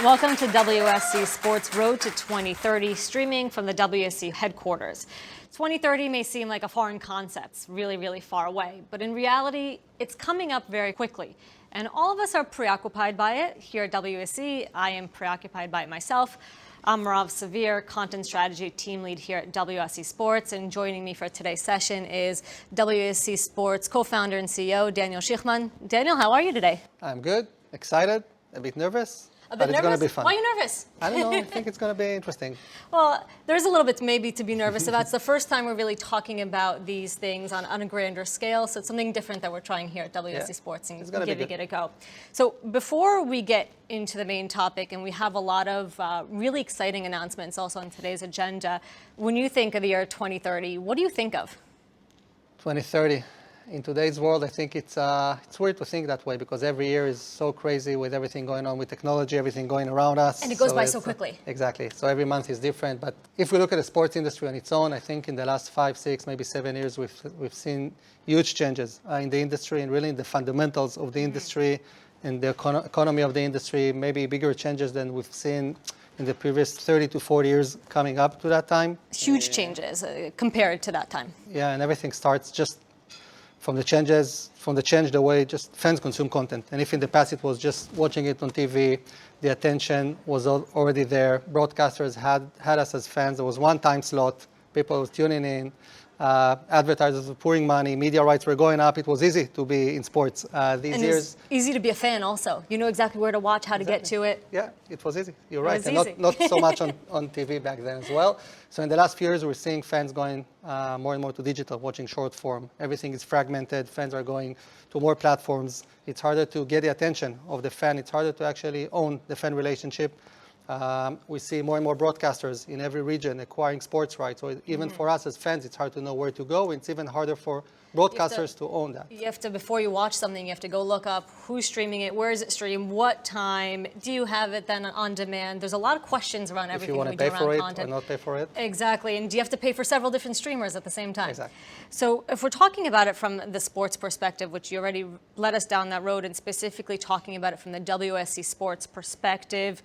Welcome to WSC Sports Road to 2030, streaming from the WSC headquarters. 2030 may seem like a foreign concept, really, really far away, but in reality, it's coming up very quickly. And all of us are preoccupied by it. Here at WSC, I am preoccupied by it myself. I'm Marav Severe, Content Strategy Team Lead here at WSC Sports, and joining me for today's session is WSC Sports co-founder and CEO, Daniel Shichman. Daniel, how are you today? I'm good, excited, a bit nervous. But it's going to be fun. Why are you nervous? I don't know. I think it's going to be interesting. Well, there's a little bit maybe to be nervous about. It's the first time we're really talking about these things on a grander scale. So it's something different that we're trying here at WSC Sports and giving it a go. So before we get into the main topic, and we have a lot of really exciting announcements also on today's agenda, when you think of the year 2030, what do you think of? 2030. In today's world, I think it's weird to think that way because every year is so crazy with everything going on with technology, everything going around us. And it goes by so quickly. Exactly. So every month is different. But if we look at the sports industry on its own, I think in the last 5, 6, maybe 7 years, we've seen huge changes in the industry and really in the fundamentals of the industry and the economy of the industry, maybe bigger changes than we've seen in the previous 30 to 40 years coming up to that time. Huge changes compared to that time. Yeah, and everything starts just from the change the way just fans consume content. And if in the past it was just watching it on TV, the attention was already there. Broadcasters had us as fans. There was one time slot. People were tuning in. Advertisers were pouring money. Media rights were going up. It was easy to be in sports these years. It's easy to be a fan also. You know exactly where to watch, how to get to it. Yeah, it was easy. You're right. And not so much on TV back then as well. So in the last few years, we're seeing fans going more and more to digital, watching short form. Everything is fragmented. Fans are going to more platforms. It's harder to get the attention of the fan. It's harder to actually own the fan relationship. We see more and more broadcasters in every region acquiring sports rights. So even for us as fans, it's hard to know where to go. It's even harder for broadcasters to own that. You have to, before you watch something, you have to go look up who's streaming it, where is it streamed, what time, do you have it then on demand? There's a lot of questions around everything we do around content. If you want to pay for it or not pay for it. Exactly, and do you have to pay for several different streamers at the same time? Exactly. So if we're talking about it from the sports perspective, which you already led us down that road, and specifically talking about it from the WSC Sports perspective,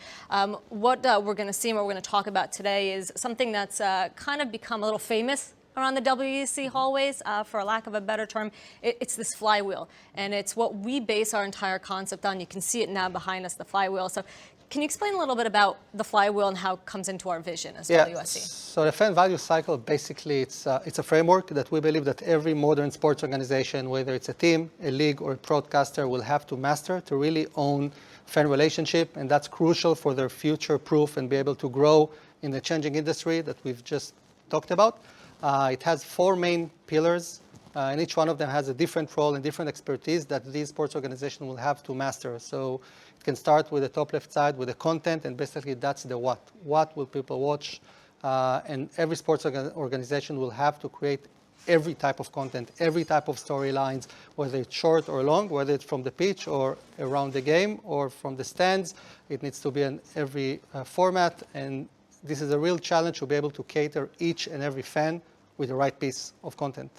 what we're going to see and what we're going to talk about today is something that's kind of become a little famous around the WSC hallways, for a lack of a better term. It's this flywheel, and it's what we base our entire concept on. You can see it now behind us, the flywheel. So can you explain a little bit about the flywheel and how it comes into our vision as WSC? So the fan value cycle, basically, it's a framework that we believe that every modern sports organization, whether it's a team, a league, or a broadcaster, will have to master to really own fan relationship, and that's crucial for their future proof and be able to grow in the changing industry that we've just talked about. It has 4 main pillars, and each one of them has a different role and different expertise that these sports organizations will have to master. So it can start with the top left side with the content, and basically that's the what. What will people watch? And every sports organization will have to create every type of content, every type of storylines, whether it's short or long, whether it's from the pitch or around the game or from the stands. It needs to be in every format, and this is a real challenge to be able to cater each and every fan with the right piece of content.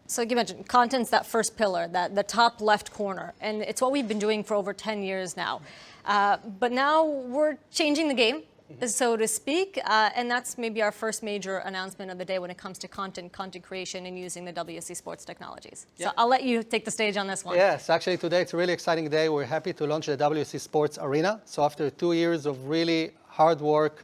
So you mentioned content's that first pillar, the top left corner, and it's what we've been doing for over 10 years now. But now we're changing the game, so to speak, and that's maybe our first major announcement of the day when it comes to content creation and using the WSC Sports technologies. So I'll let you take the stage on this one. Yes, actually today it's a really exciting day. We're happy to launch the WSC Sports Arena. So after 2 years of really hard work,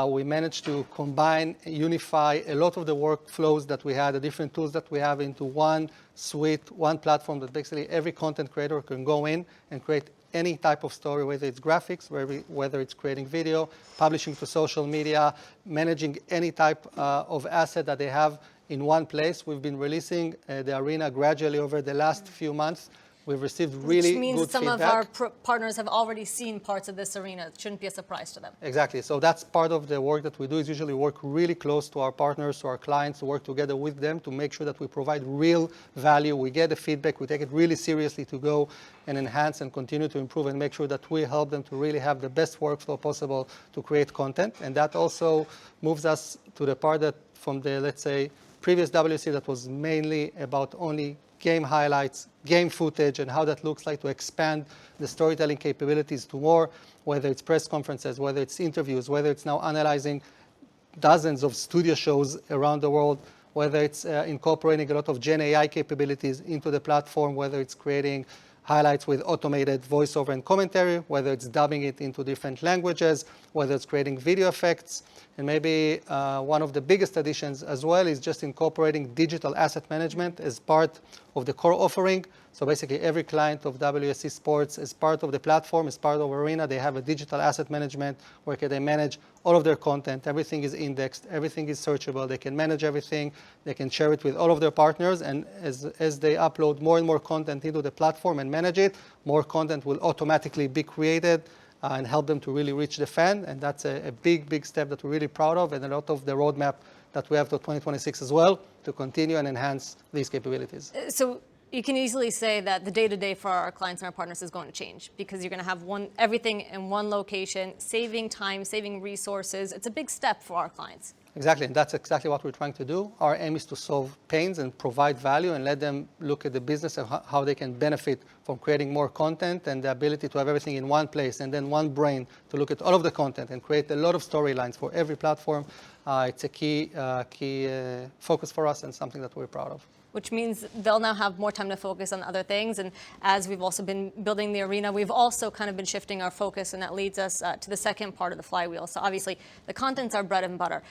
we managed to combine, unify a lot of the workflows that we had, the different tools that we have into one suite, one platform that basically every content creator can go in and create any type of story, whether it's graphics, whether it's creating video, publishing to social media, managing any type of asset that they have in one place. We've been releasing the arena gradually over the last few months. We've received really good feedback. Which means some of our partners have already seen parts of this arena. It shouldn't be a surprise to them. Exactly. So that's part of the work that we do, is usually work really close to our partners, to our clients, to work together with them to make sure that we provide real value. We get the feedback. We take it really seriously to go and enhance and continue to improve and make sure that we help them to really have the best workflow possible to create content. And that also moves us to the part that from the, let's say, previous WSC that was mainly about only game highlights, game footage, and how that looks like to expand the storytelling capabilities to more, whether it's press conferences, whether it's interviews, whether it's now analyzing dozens of studio shows around the world, whether it's incorporating a lot of Gen AI capabilities into the platform, whether it's creating highlights with automated voiceover and commentary, whether it's dubbing it into different languages, whether it's creating video effects. And maybe one of the biggest additions as well is just incorporating digital asset management as part of the core offering. So basically every client of WSC Sports, as part of the platform, as part of Arena, they have a digital asset management where they manage all of their content. Everything is indexed, everything is searchable, they can manage everything, they can share it with all of their partners, and as they upload more and more content into the platform and manage it, more content will automatically be created and help them to really reach the fan. And that's a big, big step that we're really proud of, and a lot of the roadmap that we have to 2026 as well to continue and enhance these capabilities. So you can easily say that the day-to-day for our clients and our partners is going to change because you're going to have everything in one location, saving time, saving resources. It's a big step for our clients. Exactly, and that's exactly what we're trying to do. Our aim is to solve pains and provide value and let them look at the business and how they can benefit from creating more content, and the ability to have everything in one place and then one brain to look at all of the content and create a lot of storylines for every platform. It's a key focus for us and something that we're proud of. Which means they'll now have more time to focus on other things. And as we've also been building the arena, we've also kind of been shifting our focus, and that leads us to the second part of the flywheel. So obviously, the content's our bread and butter.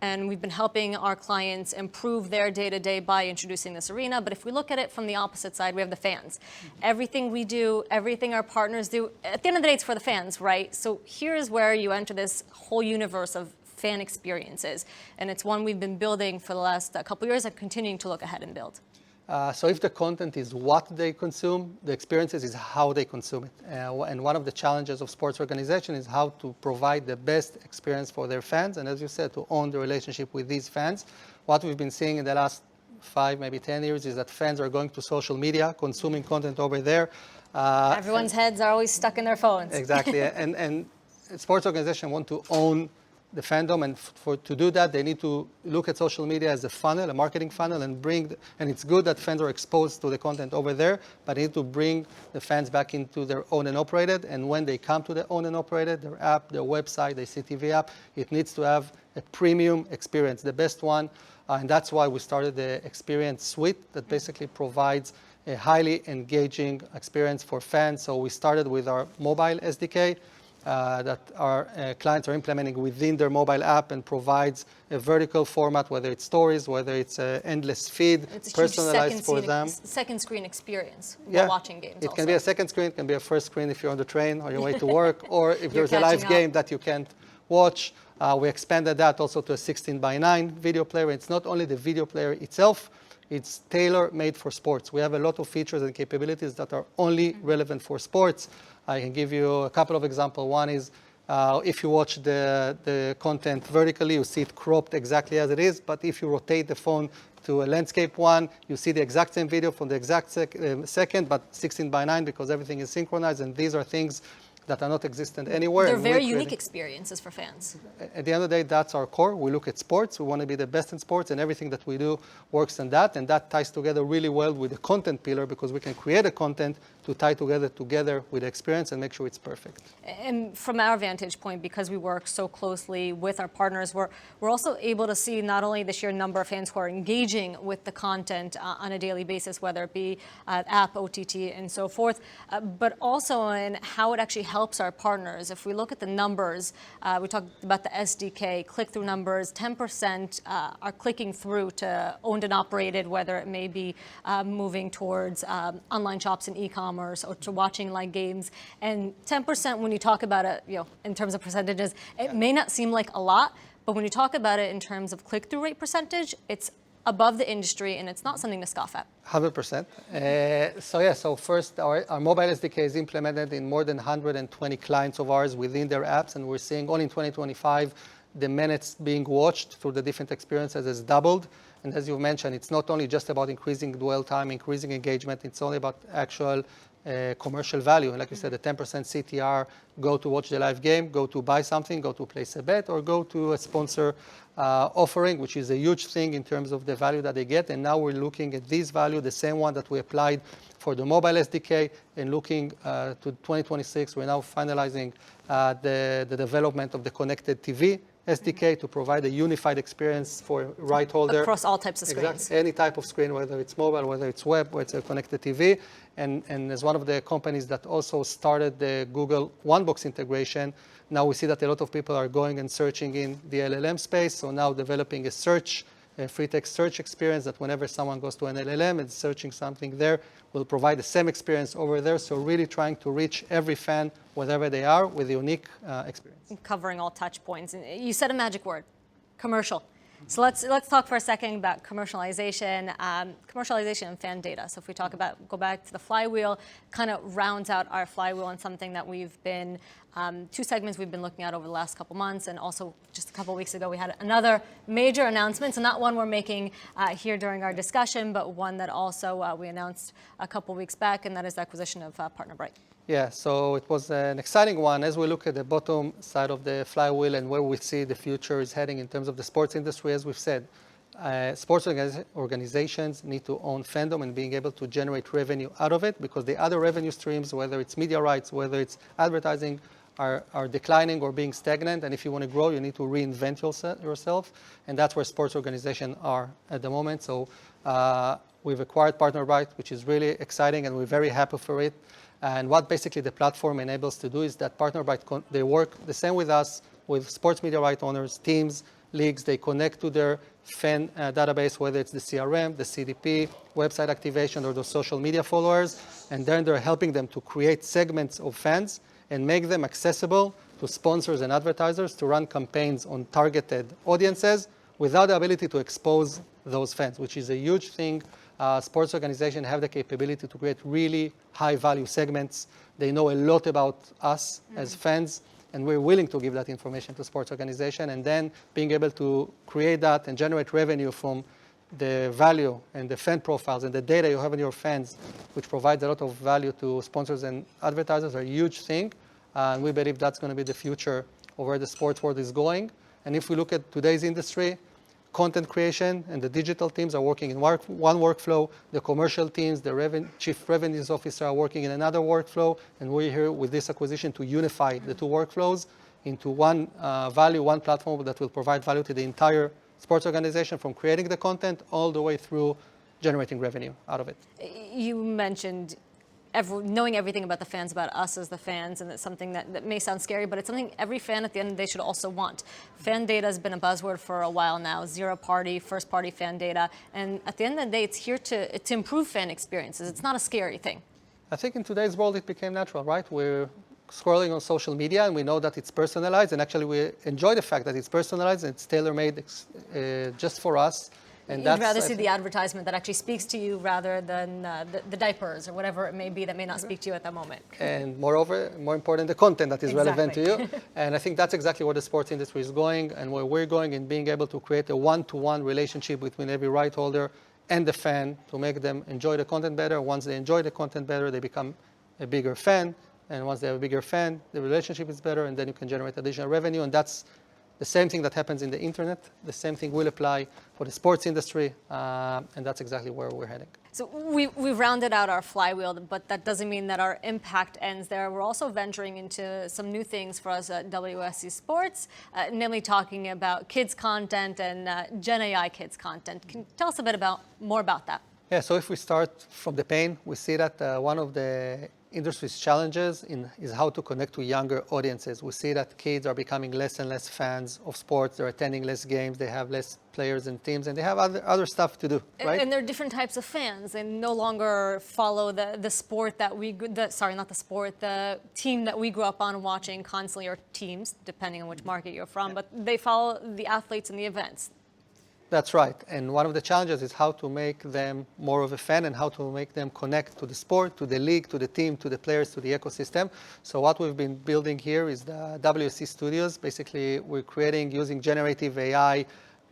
And we've been helping our clients improve their day-to-day by introducing this arena. But if we look at it from the opposite side, we have the fans. Everything we do, everything our partners do, at the end of the day, it's for the fans, right? So here's where you enter this whole universe of fan experiences. And it's one we've been building for the last couple of years and continuing to look ahead and build. So if the content is what they consume, the experiences is how they consume it. And one of the challenges of sports organization is how to provide the best experience for their fans. And as you said, to own the relationship with these fans. What we've been seeing in the last 5, maybe 10 years is that fans are going to social media, consuming content over there. Everyone's heads are always stuck in their phones. Exactly. and sports organizations want to own the fandom, and to do that, they need to look at social media as a funnel, a marketing funnel, and and it's good that fans are exposed to the content over there, but they need to bring the fans back into their owned and operated, and when they come to the owned and operated, their app, their website, their CTV app, it needs to have a premium experience, the best one, and that's why we started the Experience Suite that basically provides a highly engaging experience for fans. So we started with our mobile SDK, that our clients are implementing within their mobile app, and provides a vertical format, whether it's stories, whether it's an endless feed, it's personalized for them. Second screen experience Yeah. while watching games. It also can be a second screen, it can be a first screen if you're on the train on your way to work, or if there's a live game that you can't watch. We expanded that also to a 16:9 video player. It's not only the video player itself, it's tailor-made for sports. We have a lot of features and capabilities that are only relevant for sports. I can give you a couple of examples. One is if you watch the content vertically, you see it cropped exactly as it is. But if you rotate the phone to a landscape one, you see the exact same video from the exact second, but 16:9 because everything is synchronized. And these are things that are not existent anywhere. They're very unique experiences for fans. At the end of the day, that's our core. We look at sports. We want to be the best in sports, and everything that we do works in that. And that ties together really well with the content pillar, because we can create a content to tie together with the experience and make sure it's perfect. And from our vantage point, because we work so closely with our partners, we're also able to see not only the sheer number of fans who are engaging with the content on a daily basis, whether it be app, OTT, and so forth, but also in how it actually helps our partners. If we look at the numbers, we talked about the SDK, click-through numbers, 10% are clicking through to owned and operated, whether it may be moving towards online shops and e-commerce, or to watching live games. And 10%, when you talk about it, in terms of percentages, it may not seem like a lot, but when you talk about it in terms of click-through rate percentage, it's above the industry, and it's not something to scoff at. 100%. So first, our mobile SDK is implemented in more than 120 clients of ours within their apps, and we're seeing only in 2025, the minutes being watched through the different experiences has doubled. And as you mentioned, it's not only just about increasing dwell time, increasing engagement, it's only about actual commercial value. And like you said, the 10% CTR, go to watch the live game, go to buy something, go to place a bet, or go to a sponsor offering, which is a huge thing in terms of the value that they get. And now we're looking at this value, the same one that we applied for the mobile SDK, and looking to 2026, we're now finalizing the development of the connected TV SDK to provide a unified experience for right holder. Across all types of screens. Exactly. Any type of screen, whether it's mobile, whether it's web, whether it's a connected TV. And as one of the companies that also started the Google One-Box integration, now we see that a lot of people are going and searching in the LLM space. So now developing a free text search experience that whenever someone goes to an LLM and searching something there, will provide the same experience over there. So really trying to reach every fan, wherever they are, with a unique experience. Covering all touch points. And you said a magic word, commercial. So let's talk for a second about commercialization and fan data. So if we go back to the flywheel, kind of rounds out our flywheel on something that we've been, two segments we've been looking at over the last couple months, and also just a couple weeks ago we had another major announcement. So not one we're making here during our discussion, but one that also we announced a couple weeks back, and that is the acquisition of PartnerBright. Yeah, so it was an exciting one. As we look at the bottom side of the flywheel and where we see the future is heading in terms of the sports industry, as we've said, sports organizations need to own fandom and being able to generate revenue out of it, because the other revenue streams, whether it's media rights, whether it's advertising, are declining or being stagnant. And if you want to grow, you need to reinvent yourself. And that's where sports organizations are at the moment. So we've acquired PartnerBright, which is really exciting, and we're very happy for it. And what basically the platform enables to do is that PartnerBright, they work the same with us, with sports media right owners, teams, leagues. They connect to their fan database, whether it's the CRM, the CDP, website activation, or those social media followers. And then they're helping them to create segments of fans and make them accessible to sponsors and advertisers to run campaigns on targeted audiences without the ability to expose those fans, which is a huge thing. Sports organizations have the capability to create really high-value segments. They know a lot about us as fans, and we're willing to give that information to sports organizations. And then being able to create that and generate revenue from the value and the fan profiles and the data you have in your fans, which provides a lot of value to sponsors and advertisers, are a huge thing. And we believe that's going to be the future of where the sports world is going. And if we look at today's industry, content creation and the digital teams are working in one workflow. The commercial teams, the chief revenues officer are working in another workflow. And we're here with this acquisition to unify the two workflows into one one platform that will provide value to the entire sports organization, from creating the content all the way through generating revenue out of it. You mentioned knowing everything about the fans, about us as the fans, and it's something that may sound scary, but it's something every fan at the end of the day should also want. Fan data has been a buzzword for a while now, zero-party, first-party fan data, and at the end of the day, it's here to improve fan experiences. It's not a scary thing. I think in today's world, it became natural, right? We're scrolling on social media, and we know that it's personalized, and actually we enjoy the fact that it's personalized and it's tailor-made just for us. And you'd rather see the advertisement that actually speaks to you rather than the diapers or whatever it may be that may not speak to you at that moment. And moreover, more important, the content that is relevant to you. And I think that's exactly where the sports industry is going, and where we're going in being able to create a one-to-one relationship between every right holder and the fan to make them enjoy the content better. Once they enjoy the content better, they become a bigger fan. And once they have a bigger fan, the relationship is better, and then you can generate additional revenue. And that's the same thing that happens in the internet. The same thing will apply for the sports industry, and that's exactly where we're heading. So we've rounded out our flywheel, but that doesn't mean that our impact ends there. We're also venturing into some new things for us at WSC Sports, namely talking about kids content and Gen AI kids content. Can you tell us a bit more about that? Yeah, so if we start from the pain, we see that one of the industry's challenges is how to connect to younger audiences. We see that kids are becoming less and less fans of sports. They're attending less games. They have less players and teams, and they have other stuff to do, right? And there are different types of fans. They no longer follow the sport that the team that we grew up on watching constantly, or teams, depending on which market you're from, but they follow the athletes and the events. That's right. And one of the challenges is how to make them more of a fan and how to make them connect to the sport, to the league, to the team, to the players, to the ecosystem. So what we've been building here is the WSC Studios. Basically, we're creating, using generative AI,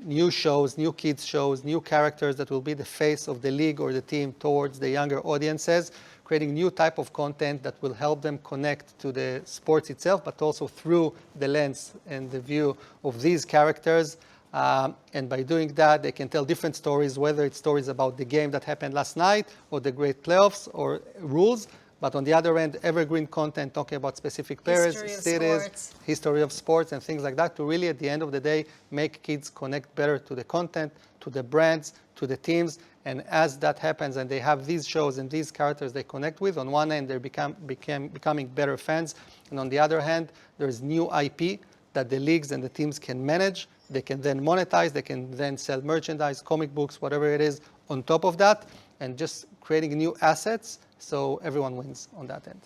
new shows, new kids shows, new characters that will be the face of the league or the team towards the younger audiences, creating new type of content that will help them connect to the sports itself, but also through the lens and the view of these characters. And by doing that, they can tell different stories, whether it's stories about the game that happened last night or the great playoffs or rules. But on the other end, evergreen content talking about specific players, cities, history of sports, and things like that to really, at the end of the day, make kids connect better to the content, to the brands, to the teams. And as that happens and they have these shows and these characters they connect with, on one end, they're becoming better fans. And on the other hand, there's new IP that the leagues and the teams can manage. They can then monetize. They can then sell merchandise, comic books, whatever it is on top of that, and just creating new assets so everyone wins on that end.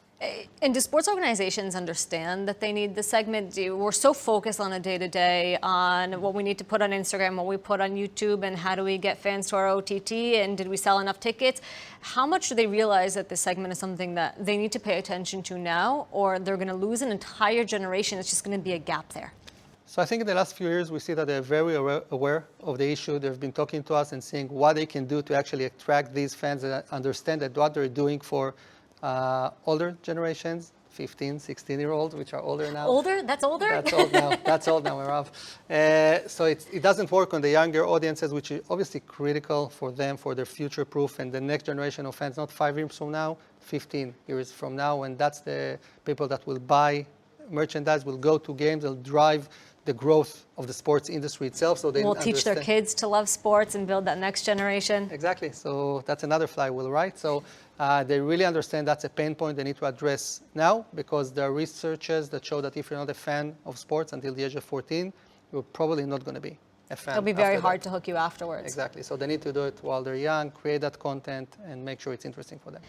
And do sports organizations understand that they need this segment? We're so focused on a day-to-day on what we need to put on Instagram, what we put on YouTube, and how do we get fans to our OTT, and did we sell enough tickets? How much do they realize that this segment is something that they need to pay attention to now, or they're going to lose an entire generation? It's just going to be a gap there. So I think in the last few years, we see that they're very aware of the issue. They've been talking to us and seeing what they can do to actually attract these fans and understand that what they're doing for older generations, 15, 16-year-olds, which are older now. Older? That's older? That's old now. That's old now, we're off. So it doesn't work on the younger audiences, which is obviously critical for them, for their future proof and the next generation of fans, not 5 years from now, 15 years from now. And that's the people that will buy merchandise, will go to games, will drive the growth of the sports industry itself. So they will teach their kids to love sports and build that next generation. Exactly. So that's another flywheel, right? So they really understand that's a pain point they need to address now, because there are researchers that show that if you're not a fan of sports until the age of 14, you're probably not going to be a fan. It'll be very hard to hook you afterwards. Exactly. So they need to do it while they're young, create that content, and make sure it's interesting for them.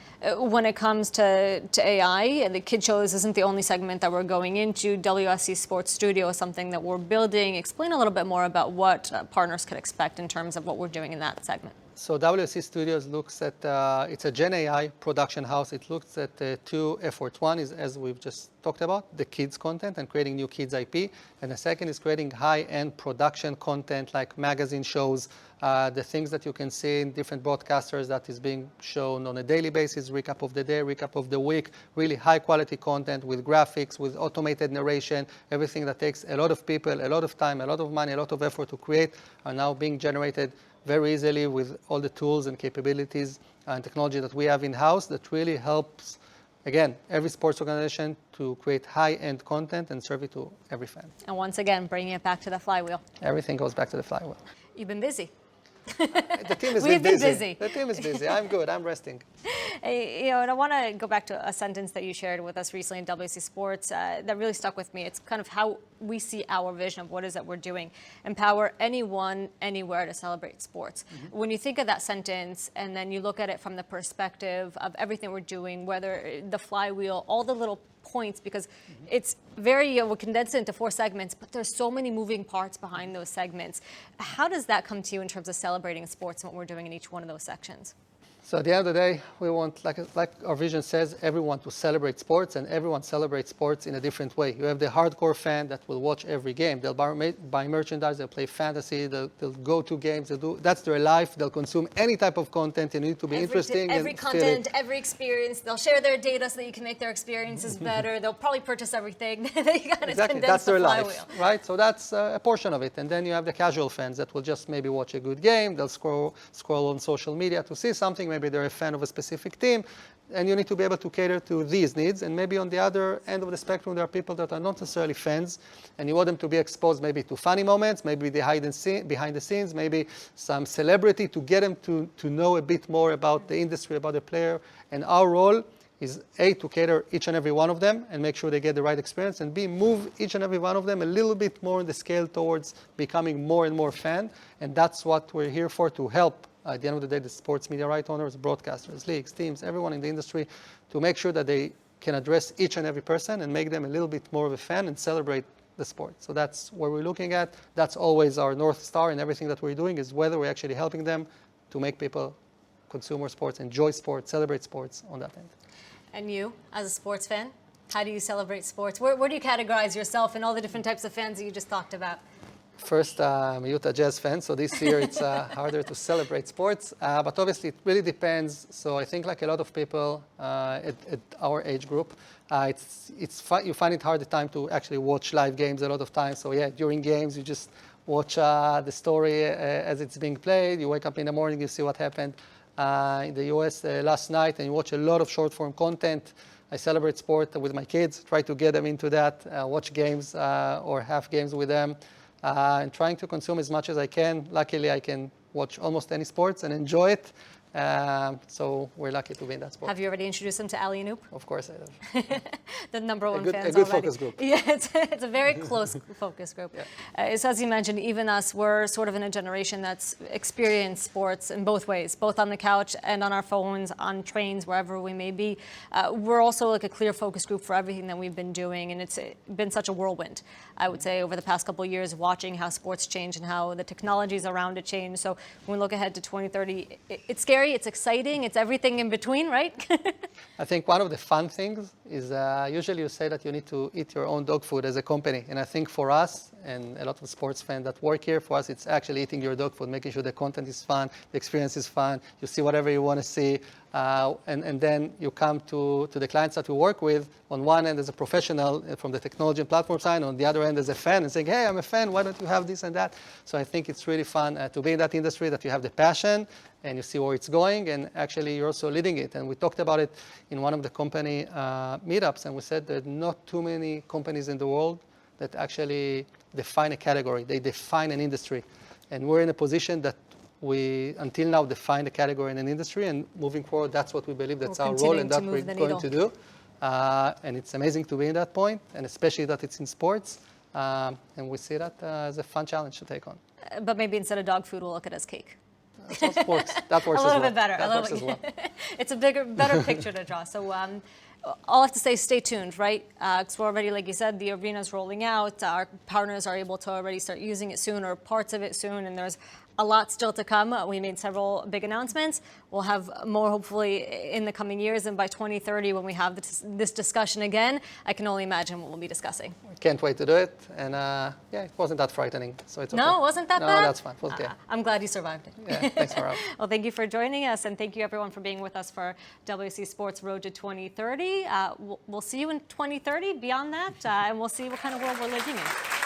When it comes to AI, the kid shows isn't the only segment that we're going into. WSC Sports Studio is something that we're building. Explain a little bit more about what partners could expect in terms of what we're doing in that segment. So WSC Studios looks at, it's a Gen AI production house. It looks at two efforts. One is, as we've just talked about, the kids content and creating new kids IP. And the second is creating high-end production content like magazine shows, the things that you can see in different broadcasters that is being shown on a daily basis, recap of the day, recap of the week, really high-quality content with graphics, with automated narration, everything that takes a lot of people, a lot of time, a lot of money, a lot of effort to create are now being generated very easily with all the tools and capabilities and technology that we have in-house that really helps, again, every sports organization to create high-end content and serve it to every fan. And once again, bringing it back to the flywheel. Everything goes back to the flywheel. You've been busy. The team is We've been busy. The team is busy. I'm good. I'm resting. And I want to go back to a sentence that you shared with us recently in WSC Sports that really stuck with me. It's kind of how we see our vision of what is that we're doing. Empower anyone, anywhere to celebrate sports. Mm-hmm. When you think of that sentence and then you look at it from the perspective of everything we're doing, whether the flywheel, all the little points, because it's very, we'll condense it into 4 segments, but there's so many moving parts behind those segments. How does that come to you in terms of celebrating sports and what we're doing in each one of those sections? So at the end of the day, we want, like our vision says, everyone to celebrate sports, and everyone celebrates sports in a different way. You have the hardcore fan that will watch every game. They'll buy merchandise, they'll play fantasy, they'll go to games, that's their life. They'll consume any type of content. You need to be interesting. Every content, every experience. They'll share their data so that you can make their experiences better. They'll probably purchase everything. Exactly, that's their life, right? So that's a portion of it. And then you have the casual fans that will just maybe watch a good game. They'll scroll on social media to see something. Maybe they're a fan of a specific team, and you need to be able to cater to these needs. And maybe on the other end of the spectrum, there are people that are not necessarily fans, and you want them to be exposed maybe to funny moments, maybe behind the scenes, maybe some celebrity to get them to know a bit more about the industry, about the player. And our role is A, to cater each and every one of them and make sure they get the right experience, and B, move each and every one of them a little bit more in the scale towards becoming more and more fan. And that's what we're here for, to help, at the end of the day, the sports media right owners, broadcasters, leagues, teams, everyone in the industry, to make sure that they can address each and every person and make them a little bit more of a fan and celebrate the sport. So that's what we're looking at. That's always our North Star in everything that we're doing, is whether we're actually helping them to make people consume more sports, enjoy sports, celebrate sports on that end. And you, as a sports fan, how do you celebrate sports? Where do you categorize yourself in all the different types of fans that you just talked about? First, I'm a Utah Jazz fan, so this year it's harder to celebrate sports. But obviously, it really depends. So I think like a lot of people at our age group, you find it hard the time to actually watch live games a lot of times. So yeah, during games, you just watch the story as it's being played. You wake up in the morning, you see what happened in the US last night, and you watch a lot of short-form content. I celebrate sport with my kids, try to get them into that, watch games or have games with them. And trying to consume as much as I can. Luckily, I can watch almost any sports and enjoy it. So we're lucky to be in that sport. Have you already introduced them to Ali and Oop? Of course I have. The number one a good fans already. focus group. Yeah, it's a very close focus group. Yeah. So as you mentioned, even us, we're sort of in a generation that's experienced sports in both ways, both on the couch and on our phones, on trains, wherever we may be. We're also like a clear focus group for everything that we've been doing, and it's been such a whirlwind, I would say, over the past couple of years, watching how sports change and how the technologies around it change. So when we look ahead to 2030, it's scary, it's exciting, it's everything in between, right? I think one of the fun things is usually you say that you need to eat your own dog food as a company. And I think for us, and a lot of sports fans that work here, for us, it's actually eating your dog food, making sure the content is fun, the experience is fun, you see whatever you want to see. And then you come to the clients that we work with, on one end as a professional from the technology and platform side, on the other end as a fan, and saying, hey, I'm a fan, why don't you have this and that? So I think it's really fun to be in that industry, that you have the passion, and you see where it's going, and actually you're also leading it. And we talked about it in one of the company meetups, and we said there are not too many companies in the world that actually define a category. They define an industry. And we're in a position that we, until now, define a category in an industry, and moving forward, that's what we believe that's our role, and that we're going to do. And it's amazing to be in that point, and especially that it's in sports. And we see that as a fun challenge to take on. But maybe instead of dog food, we'll look at it as cake. That works. That works a little bit better. That works as well. It's a better picture to draw. So all I have to say, stay tuned, right? Because we're already, like you said, the arena's rolling out. Our partners are able to already start using it soon, or parts of it soon, and there's a lot still to come. We made several big announcements. We'll have more, hopefully, in the coming years. And by 2030, when we have this discussion again, I can only imagine what we'll be discussing. I can't wait to do it. And yeah, it wasn't that frightening. So it's okay. No, it wasn't that bad? No, that's fine. It was okay. I'm glad you survived it. Yeah, thanks for having me. Well, thank you for joining us. And thank you, everyone, for being with us for WSC Sports Road to 2030. We'll see you in 2030, beyond that. And we'll see what kind of world we're living in.